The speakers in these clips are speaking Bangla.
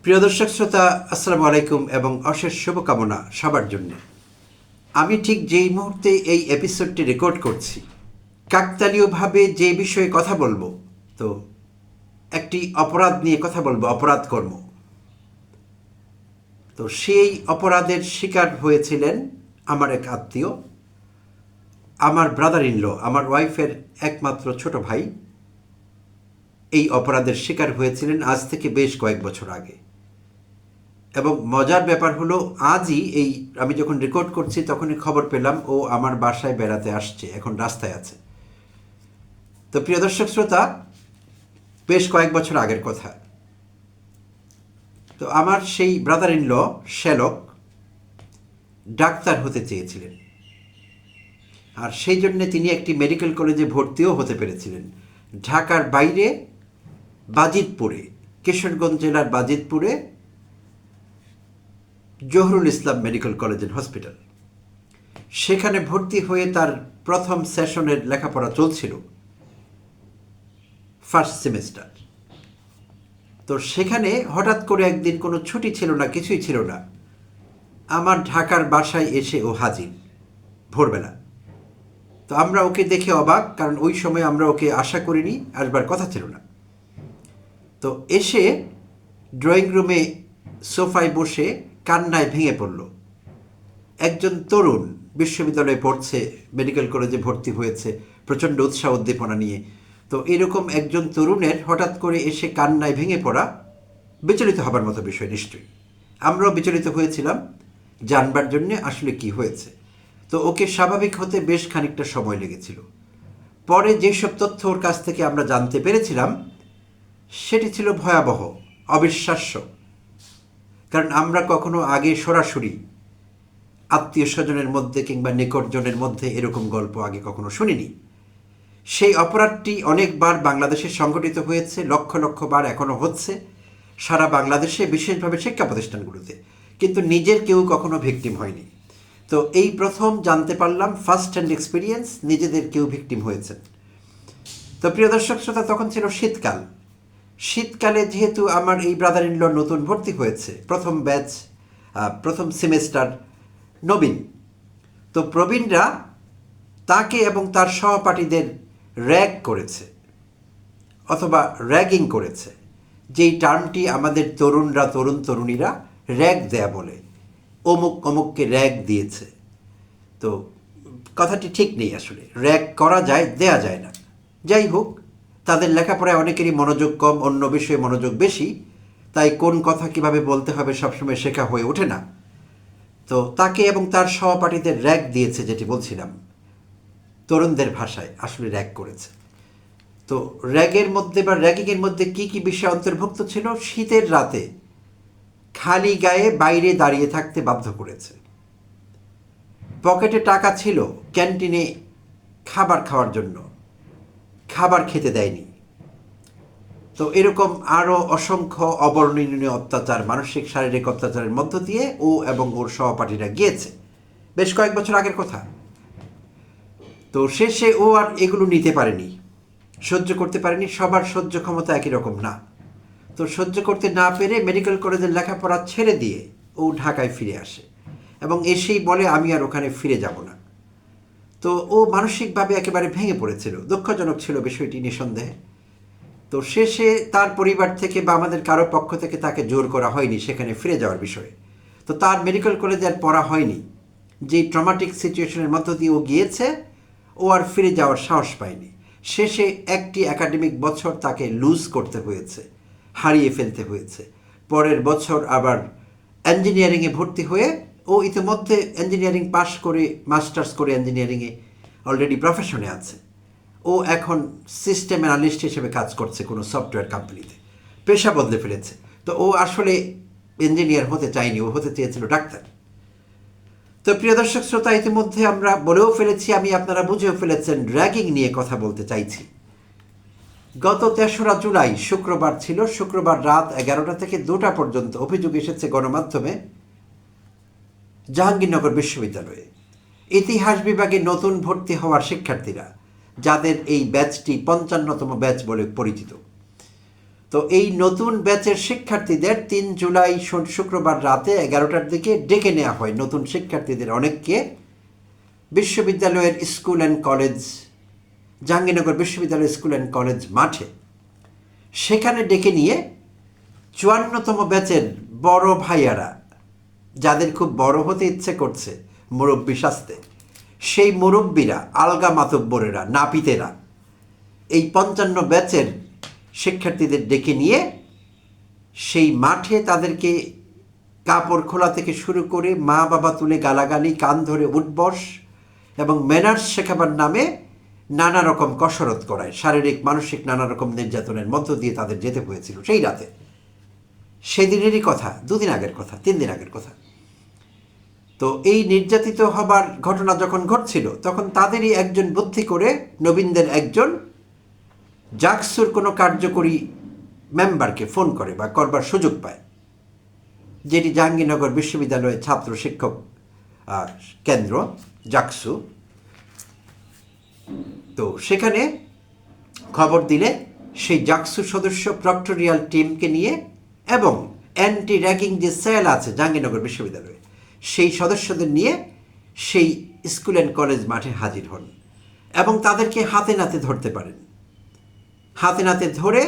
প্রিয় দর্শক শ্রোতা, আসসালামু আলাইকুম এবং অশেষ শুভকামনা সবার জন্য। আমি ঠিক যেই মুহূর্তে এই এপিসোডটি রেকর্ড করছি, কাকতালীয়ভাবে যে বিষয়ে কথা বলবো, তো একটি অপরাধ নিয়ে কথা বলবো, অপরাধ কর্ম। তো সেই অপরাধের শিকার হয়েছিলেন আমার এক আত্মীয়, আমার ব্রাদার ইন ল, আমার ওয়াইফের একমাত্র ছোট ভাই। এই অপরাধের শিকার হয়েছিলেন আজ থেকে বেশ কয়েক বছর আগে। এবং মজার ব্যাপার হলো, আজই আমি যখন রেকর্ড করছি তখনই খবর পেলাম ও আমার বাসায় বেড়াতে আসছে, এখন রাস্তায় আছে। তো প্রিয় দর্শক শ্রোতা, বেশ কয়েক বছর আগের কথা। তো আমার সেই ব্রাদার ইন ল শ্যালক ডাক্তার হতে চেয়েছিলেন, আর সেই জন্যে তিনি একটি মেডিকেল কলেজে ভর্তিও হতে পেরেছিলেন ঢাকার বাইরে, বাজিতপুরে, কিশোরগঞ্জ জেলার বাজিতপুরে Zahurul Islam medical college and hospital. সেখানে ভর্তি হয়ে তার প্রথম সেশনের লেখাপড়া চলছিল, ফার্স্ট সেমিস্টার। তো সেখানে হঠাৎ করে একদিন কোনো ছুটি ছিল না, কিছুই ছিল না, আমার ঢাকার বাসায় এসে ও হাজির ভোরবেলা। তো আমরা ওকে দেখে অবাক, কারণ ওই সময় আমরা ওকে আশা করিনি, আসবার কথা ছিল না। তো এসে ড্রয়িং রুমে সোফায় বসে কান্নায় ভেঙে পড়ল। একজন তরুণ বিশ্ববিদ্যালয়ে পড়ছে, মেডিকেল কলেজে ভর্তি হয়েছে প্রচণ্ড উৎসাহ উদ্দীপনা নিয়ে। তো এরকম একজন তরুণের হঠাৎ করে এসে কান্নায় ভেঙে পড়া বিচলিত হবার মতো বিষয় নিশ্চয়ই। আমরাও বিচলিত হয়েছিলাম জানবার জন্যে আসলে কি হয়েছে। তো ওকে স্বাভাবিক হতে বেশ খানিকটা সময় লেগেছিল। পরে যেসব তথ্য ওর কাছ থেকে আমরা জানতে পেরেছিলাম সেটি ছিল ভয়াবহ, অবিশ্বাস্য। কারণ আমরা কখনো আগে সরাসরি আত্মীয় স্বজনের মধ্যে কিংবা নিকটজনের মধ্যে এরকম গল্প আগে কখনো শুনিনি। সেই অপরাধটি অনেকবার বাংলাদেশে সংঘটিত হয়েছে, লক্ষ লক্ষ বার এখনও হচ্ছে সারা বাংলাদেশে, বিশেষভাবে শিক্ষা প্রতিষ্ঠানগুলোতে, কিন্তু নিজের কেউ কখনো ভিকটিম হয়নি। তো এই প্রথম জানতে পারলাম, ফার্স্ট হ্যান্ড এক্সপিরিয়েন্স, নিজেদের কেউ ভিকটিম হয়েছেন। তো প্রিয় দর্শক শ্রোতা, তখন ছিল শীতকাল। শীতকালে যেহেতু আমার এই ব্রাদার ইন ল নতুন ভর্তি হয়েছে, প্রথম ব্যাচ, প্রথম সেমেস্টার, নবীন। তো প্রবীণরা তাকে এবং তার সহপাঠীদের র্যাগ করেছে অথবা র্যাগিং করেছে, যেই টার্মটি আমাদের তরুণীরা র্যাগ দেয়া বলে, অমুক অমুককে র্যাগ দিয়েছে। তো কথাটি ঠিক নেই, আসলে র্যাগ করা যায়, দেয়া যায় না। যাই হোক, তাদের লেখাপড়ায় অনেকেরই মনোযোগ কম, অন্য বিষয়ে মনোযোগ বেশি, তাই কোন কথা কিভাবে বলতে হবে সবসময় শেখা হয়ে ওঠে না। তো তাকে এবং তার সহপাঠীদের র্যাগ দিয়েছে, যেটি বলছিলাম, তরুণদের ভাষায় আসলে র্যাগ করেছে। তো র্যাগের মধ্যে বা র্যাগিংয়ের মধ্যে কি কি বিষয় অন্তর্ভুক্ত ছিল? শীতের রাতে খালি গায়ে বাইরে দাঁড়িয়ে থাকতে বাধ্য করেছে, পকেটে টাকা ছিল ক্যান্টিনে খাবার খাওয়ার জন্য, খাবার খেতে দেয়নি। তো এরকম আরও অসংখ্য অবর্ণনীয় অত্যাচার, মানসিক শারীরিক অত্যাচারের মধ্য দিয়ে ও এবং ওর সহপাঠীরা গিয়েছে, বেশ কয়েক বছর আগের কথা। তো শেষে ও আর এগুলো নিতে পারেনি, সহ্য করতে পারেনি। সবার সহ্য ক্ষমতা একই রকম না। তো সহ্য করতে না পেরে মেডিকেল কলেজের লেখাপড়া ছেড়ে দিয়ে ও ঢাকায় ফিরে আসে এবং এসেই বলে, আমি আর ওখানে ফিরে যাব না। তো ও মানসিকভাবে একেবারে ভেঙে পড়েছিল। দুঃখজনক ছিল বিষয়টি, নিঃসন্দেহে। তো শেষে তার পরিবার থেকে বা আমাদের কারো পক্ষ থেকে তাকে জোর করা হয়নি সেখানে ফিরে যাওয়ার বিষয়ে। তো তার মেডিকেল কলেজে আর পড়া হয়নি। যেই ট্রমাটিক সিচুয়েশনের মধ্য দিয়ে ও গিয়েছে, ও আর ফিরে যাওয়ার সাহস পায়নি। শেষে একটি একাডেমিক বছর তাকে লুজ করতে হয়েছে, হারিয়ে ফেলতে হয়েছে। পরের বছর আবার ইঞ্জিনিয়ারিংয়ে ভর্তি হয়ে ও ইতিমধ্যে ইঞ্জিনিয়ারিং পাশ করে, মাস্টার্স করে ইঞ্জিনিয়ারিংয়ে অলরেডি প্রফেশনে আছে। ও এখন সিস্টেম অ্যানালিস্ট হিসেবে কাজ করছে কোনো সফটওয়্যার কোম্পানিতে, পেশা বদলে ফেলেছে। তো ও আসলে ইঞ্জিনিয়ার হতে চায়নি, ও হতে চেয়েছিল ডাক্তার। তো প্রিয় দর্শক শ্রোতা, ইতিমধ্যে আমরা বলেও ফেলেছি, আপনারা বুঝেও ফেলেছেন, র্যাগিং নিয়ে কথা বলতে চাইছি। গত ৩রা জুলাই শুক্রবার ছিল, শুক্রবার রাত 11টা থেকে 2টা পর্যন্ত অভিযোগ এসেছে গণমাধ্যমে জাহাঙ্গীরনগর বিশ্ববিদ্যালয়ে ইতিহাস বিভাগে নতুন ভর্তি হওয়ার শিক্ষার্থীরা, যাদের এই ব্যাচটি 55তম ব্যাচ বলে পরিচিত। তো এই নতুন ব্যাচের শিক্ষার্থীদের 3 জুলাই শুক্রবার রাতে 11টার দিকে ডেকে নেওয়া হয় নতুন শিক্ষার্থীদের অনেককে বিশ্ববিদ্যালয়ের স্কুল অ্যান্ড কলেজ, জাহাঙ্গীরনগর বিশ্ববিদ্যালয় স্কুল অ্যান্ড কলেজ মাঠে। সেখানে ডেকে নিয়ে 54তম ব্যাচের বড় ভাইয়ারা, যাদের খুব বড় হতে ইচ্ছে করছে মুরব্বী সাজতে, সেই মুরব্বীরা, আলগা মাতব্বরেরা, নাপিতেরা এই 55 ব্যাচের শিক্ষার্থীদের ডেকে নিয়ে সেই মাঠে তাদেরকে কাপড় খোলা থেকে শুরু করে মা বাবা তুলে গালাগালি, কান ধরে উঠবস এবং ম্যানার্স শেখাবার নামে নানা রকম কসরত করায়, শারীরিক মানসিক নানা রকম নির্যাতনের মধ্য দিয়ে তাদের যেতে হয়েছিল সেই রাতে। সেদিনেরই কথা, 2 দিন আগের কথা, 3 দিন আগের কথা। তো এই নির্যাতিত হবার ঘটনা যখন ঘটছিল তখন তাদেরই একজন বুদ্ধি করে, নবীনদের একজন, জাকসুর কোনো কার্যকরী মেম্বারকে ফোন করে বা করবার সুযোগ পায়, যেটি জাহাঙ্গীরনগর বিশ্ববিদ্যালয়ের ছাত্র শিক্ষক কেন্দ্র জাকসু। তো সেখানে খবর দিলে সেই জাকসু সদস্য প্রক্টোরিয়াল টিমকে নিয়ে এবং অ্যান্টি র্যাগিং যে সেল আছে জাহাঙ্গীরনগর বিশ্ববিদ্যালয়ে, সেই সদস্যদের নিয়ে সেই স্কুল অ্যান্ড কলেজ মাঠে হাজির হন এবং তাদেরকে হাতে নাতে ধরতে পারেন। হাতে নাতে ধরে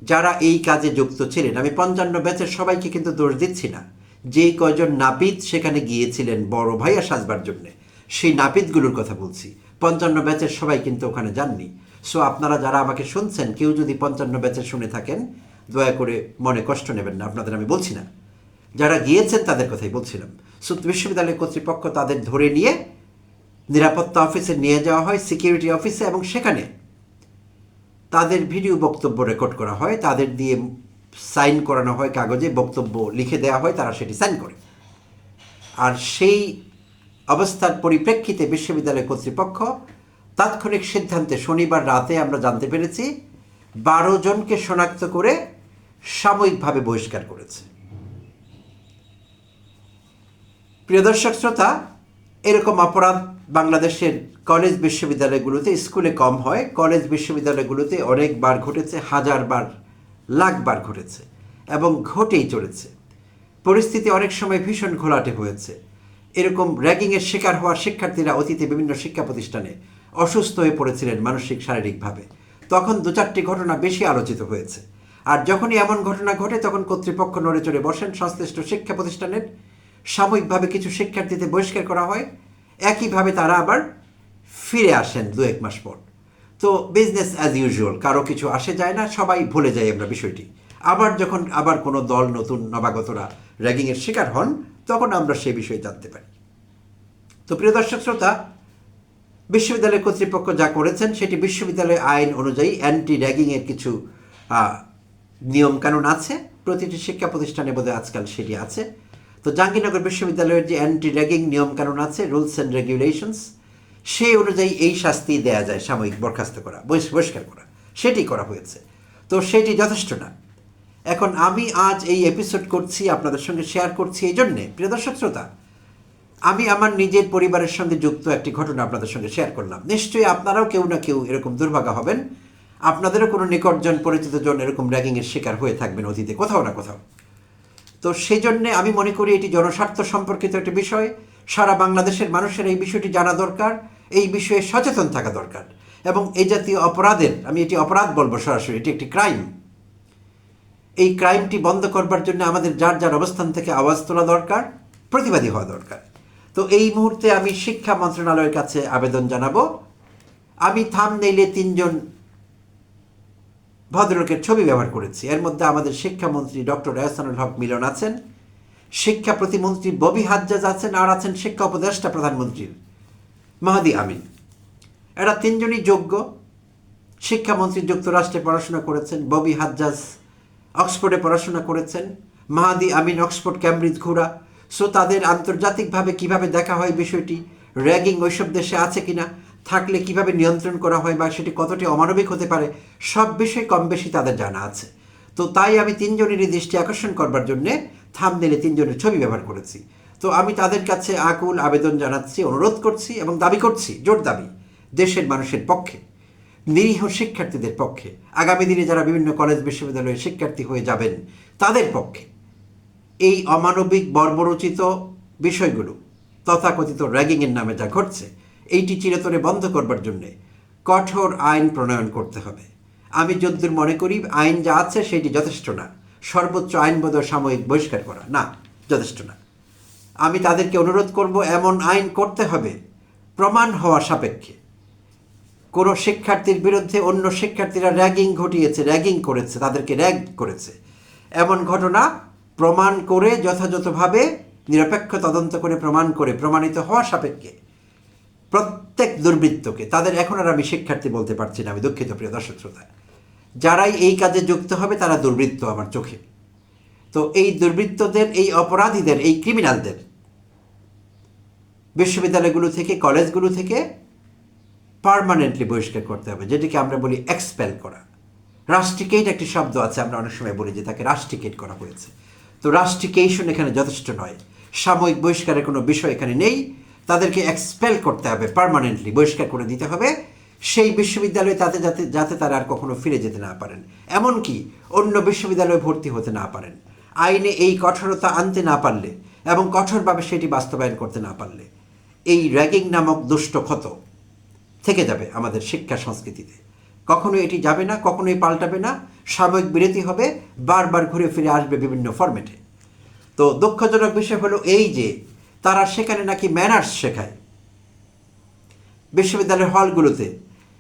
যারা এই কাজে যুক্ত ছিলেন, আমি 55 ব্যাচের সবাইকে কিন্তু দোষ দিচ্ছি না, যেই কয়জন নাপিত সেখানে গিয়েছিলেন বড় ভাইয়া সাজবার জন্যে, সেই নাপিতগুলোর কথা বলছি। 55 ব্যাচের সবাই কিন্তু ওখানে যাননি। সো আপনারা যারা আমাকে শুনছেন, কেউ যদি 55 ব্যাচের শুনে থাকেন, দয়া করে মনে কষ্ট নেবেন না, আপনাদের আমি বলছি না, যারা গিয়েছেন তাদের কথাই বলছিলাম। সো বিশ্ববিদ্যালয় কর্তৃপক্ষ তাদের ধরে নিয়ে নিরাপত্তা অফিসে নিয়ে যাওয়া হয়, সিকিউরিটি অফিসে, এবং সেখানে তাদের ভিডিও বক্তব্য রেকর্ড করা হয়, তাদের দিয়ে সাইন করানো হয়, কাগজে বক্তব্য লিখে দেওয়া হয়, তারা সেটি সাইন করে। আর সেই অবস্থার পরিপ্রেক্ষিতে বিশ্ববিদ্যালয় কর্তৃপক্ষ তাৎক্ষণিক সিদ্ধান্তে শনিবার রাতে আমরা জানতে পেরেছি 12 জনকে শনাক্ত করে সাময়িকভাবে বহিষ্কার করেছে। প্রিয় দর্শক শ্রোতা, এরকম অপরাধ বাংলাদেশের কলেজ বিশ্ববিদ্যালয়গুলোতে, স্কুলে কম হয়, কলেজ বিশ্ববিদ্যালয়গুলোতে অনেকবার ঘটেছে, হাজারবার, লাখবার ঘটেছে এবং ঘটেই চলেছে। পরিস্থিতি অনেক সময় ভীষণ ঘোলাটে হয়েছে। এরকম র্যাগিংয়ের শিকার হওয়া শিক্ষার্থীরা অতীতে বিভিন্ন শিক্ষা প্রতিষ্ঠানে অসুস্থ হয়ে পড়েছিলেন মানসিক শারীরিকভাবে, তখন 2-4টি ঘটনা বেশি আলোচিত হয়েছে। আর যখনই এমন ঘটনা ঘটে তখন কর্তৃপক্ষ নড়ে চড়ে বসেন, সংশ্লিষ্ট শিক্ষা প্রতিষ্ঠানের সাময়িকভাবে কিছু শিক্ষার্থীদের বহিষ্কার করা হয়, একইভাবে তারা আবার ফিরে আসেন 2-1 মাস পর। তো বিজনেস অ্যাজ ইউজুয়াল, কারো কিছু আসে যায় না, সবাই ভুলে যাই আমরা বিষয়টি। আবার যখন আবার কোনো দল, নতুন নবাগতরা র্যাগিংয়ের শিকার হন, তখন আমরা সেই বিষয়ে জানতে পারি। তো প্রিয় দর্শক শ্রোতা, বিশ্ববিদ্যালয় কর্তৃপক্ষ যা করেছেন সেটি বিশ্ববিদ্যালয় আইন অনুযায়ী অ্যান্টি র্যাগিংয়ের কিছু নিয়মকানুন আছে, প্রতিটি শিক্ষা প্রতিষ্ঠানে বোধহয় আজকাল সেটি আছে। তো জাহাঙ্গীরনগর বিশ্ববিদ্যালয়ের যে অ্যান্টি র্যাগিং নিয়মকানুন আছে, রুলস অ্যান্ড রেগুলেশনস, সেই অনুযায়ী এই শাস্তি দেয়া যায়, সাময়িক বরখাস্ত করা, বহিষ্কার করা, সেটি করা হয়েছে। তো সেটি যথেষ্ট না। এখন আমি আজ এই এপিসোড করছি, আপনাদের সঙ্গে শেয়ার করছি এই জন্যে, প্রিয় দর্শক শ্রোতা, আমি আমার নিজের পরিবারের সঙ্গে যুক্ত একটি ঘটনা আপনাদের সঙ্গে শেয়ার করলাম। নিশ্চয়ই আপনারাও কেউ না কেউ এরকম দুর্ভাগা হবেন, আপনাদেরও কোনো নিকটজন, পরিচিতজন এরকম র্যাগিংয়ের শিকার হয়ে থাকবেন অতীতে কোথাও না কোথাও। তো সেই জন্যে আমি মনে করি এটি জনস্বার্থ সম্পর্কিত একটি বিষয়। সারা বাংলাদেশের মানুষের এই বিষয়টি জানা দরকার, এই বিষয়ে সচেতন থাকা দরকার, এবং এই জাতীয় অপরাধের, আমি এটি অপরাধ বলবো সরাসরি, এটি একটি ক্রাইম, এই ক্রাইমটি বন্ধ করবার জন্য আমাদের যার যার অবস্থান থেকে আওয়াজ তোলা দরকার, প্রতিবাদী হওয়া দরকার। তো এই মুহূর্তে আমি শিক্ষা মন্ত্রণালয়ের কাছে আবেদন জানাবো। আমি থাম্বনেইলে 3 জন ভদ্রলোকের ছবি ব্যবহার করেছি। এর মধ্যে আমাদের শিক্ষামন্ত্রী ডক্টর এহসানুল হক মিলন আছেন, শিক্ষা প্রতিমন্ত্রী ববি হাজ্জাজ আছেন, আর আছেন শিক্ষা উপদেষ্টা প্রধানমন্ত্রীর মাহাদি আমিন। এরা 3 জনই যোগ্য। শিক্ষামন্ত্রী যুক্তরাষ্ট্রে পড়াশোনা করেছেন, ববি হাজ্জাজ অক্সফোর্ডে পড়াশোনা করেছেন, মাহাদি আমিন অক্সফোর্ড ক্যামব্রিজ ঘোরা। সো তাদের আন্তর্জাতিকভাবে কিভাবে দেখা হয় বিষয়টি, র্যাগিং ওইসব দেশে আছে কিনা, থাকলে কিভাবে নিয়ন্ত্রণ করা হয় বা সেটি কতটি অমানবিক হতে পারে, সব বিষয়ে কম বেশি তাদের জানা আছে। তো তাই আমি 3 জনেরই দৃষ্টি আকর্ষণ করবার জন্যে থাম্বনেইলে 3 জনের ছবি ব্যবহার করেছি। তো আমি তাদের কাছে আকুল আবেদন জানাচ্ছি, অনুরোধ করছি এবং দাবি করছি, জোর দাবি, দেশের মানুষের পক্ষে নিরীহ শিক্ষার্থীদের পক্ষে, আগামী দিনে যারা বিভিন্ন কলেজ বিশ্ববিদ্যালয়ে শিক্ষার্থী হয়ে যাবেন তাদের পক্ষে এই অমানবিক বর্বরোচিত বিষয়গুলো, তথাকথিত র্যাগিংয়ের নামে যা ঘটছে, এইটি চিরতরে বন্ধ করবার জন্যে কঠোর আইন প্রণয়ন করতে হবে। আমি যদ্দূর মনে করি আইন যা আছে সেটি যথেষ্ট না। সর্বোচ্চ আইনবদ্ধ সাময়িক বহিষ্কার করা না, যথেষ্ট না। আমি তাদেরকে অনুরোধ করব এমন আইন করতে হবে প্রমাণ হওয়া সাপেক্ষে। কোনো শিক্ষার্থীর বিরুদ্ধে অন্য শিক্ষার্থীরা র্যাগিং ঘটিয়েছে, র্যাগিং করেছে, তাদেরকে র্যাগ করেছে, এমন ঘটনা প্রমাণ করে যথাযথভাবে নিরপেক্ষ তদন্ত করে প্রমাণ করে প্রমাণিত হওয়া সাপেক্ষে প্রত্যেক দুর্বৃত্তকে, তাদের এখন আর আমি শিক্ষার্থী বলতে পারছি না, আমি দুঃখিত প্রিয় দর্শক শ্রোতা, যারাই এই কাজে যুক্ত হবে তারা দুর্বৃত্ত আমার চোখে। তো এই দুর্বৃত্তদের, এই অপরাধীদের, এই ক্রিমিনালদের বিশ্ববিদ্যালয়গুলো থেকে, কলেজগুলো থেকে পার্মানেন্টলি বহিষ্কার করতে হবে, যেটিকে আমরা বলি এক্সপেল করা। রাস্টিকেট একটি শব্দ আছে, আমরা অনেক সময় বলি যে তাকে রাস্টিকেট করা হয়েছে। তো রাস্টিকেশন এখানে যথেষ্ট নয়, সাময়িক বহিষ্কারের কোনো বিষয় এখানে নেই। তাদেরকে এক্সপেল করতে হবে, পার্মানেন্টলি বহিষ্কার করে দিতে হবে সেই বিশ্ববিদ্যালয়ে, তাতে যাতে তারা আর কখনো ফিরে যেতে না পারেন, এমনকি অন্য বিশ্ববিদ্যালয়ে ভর্তি হতে না পারেন। আইনে এই কঠোরতা আনতে না পারলে এবং কঠোরভাবে সেটি বাস্তবায়ন করতে না পারলে এই র্যাগিং নামক দুষ্ট ক্ষত থেকে যাবে আমাদের শিক্ষা সংস্কৃতিতে। কখনো এটি যাবে না, কখনোই পাল্টাবে না, সাময়িক বিরতি হবে, বারবার ঘুরে ফিরে আসবে বিভিন্ন ফরম্যাটে। তো দুঃখজনক বিষয় হলো এই যে তারা সেখানে নাকি ম্যানার্স শেখায় বিশ্ববিদ্যালয়ের হলগুলোতে।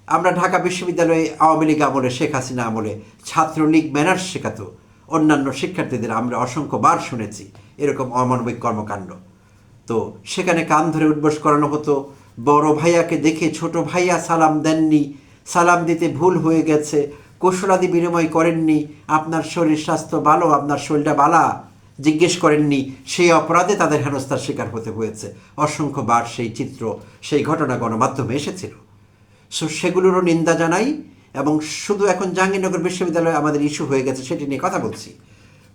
আমরা ঢাকা বিশ্ববিদ্যালয়ে আওয়ামী লীগ আমলে, শেখ হাসিনা আমলে ছাত্রলীগ ম্যানার্স শেখাতো অন্যান্য শিক্ষার্থীদের, আমরা অসংখ্যবার শুনেছি এরকম অমানবিক কর্মকাণ্ড। তো সেখানে কান ধরে উঠবোস করানো হতো, বড় ভাইয়াকে দেখে ছোট ভাইয়া সালাম দেননি, সালাম দিতে ভুল হয়ে গেছে, কুশলাদি বিনিময় করেননি, আপনার শরীর স্বাস্থ্য ভালো, আপনার শরীরটা বালা জিজ্ঞেস করেননি, সেই অপরাধে তাদের হেনস্থার শিকার হতে হয়েছে। অসংখ্যবার সেই চিত্র, সেই ঘটনা গণমাধ্যমে এসেছিল। সেগুলোরও নিন্দা জানাই। এবং শুধু এখন জাহাঙ্গীরনগর বিশ্ববিদ্যালয়ে আমাদের ইস্যু হয়ে গেছে সেটি নিয়ে কথা বলছি।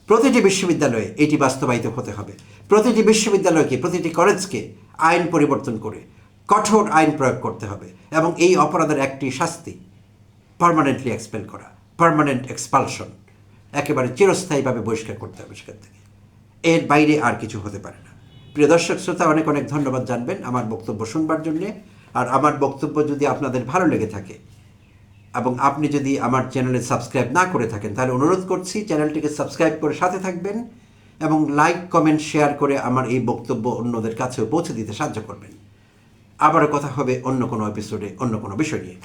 প্রতিটি বিশ্ববিদ্যালয়ে এটি বাস্তবায়িত হতে হবে। প্রতিটি বিশ্ববিদ্যালয়কে, প্রতিটি কলেজকে আইন পরিবর্তন করে কঠোর আইন প্রয়োগ করতে হবে এবং এই অপরাধের একটি শাস্তি পার্মানেন্টলি এক্সপেল করা, পার্মানেন্ট এক্সপালশন, একেবারে চিরস্থায়ীভাবে বহিষ্কার করতে হবে সেখান থেকে। এর বাইরে আর কিছু হতে পারে না। প্রিয় দর্শক শ্রোতা, অনেক অনেক ধন্যবাদ জানবেন আমার বক্তব্য শুনবার জন্যে। আর আমার বক্তব্য যদি আপনাদের ভালো লেগে থাকে এবং আপনি যদি আমার চ্যানেলে সাবস্ক্রাইব না করে থাকেন, তাহলে অনুরোধ করছি চ্যানেলটিকে সাবস্ক্রাইব করে সাথে থাকবেন এবং লাইক, কমেন্ট, শেয়ার করে আমার এই বক্তব্য অন্যদের কাছেও পৌঁছে দিতে সাহায্য করবেন। আবারও কথা হবে অন্য কোনো এপিসোডে, অন্য কোনো বিষয় নিয়ে।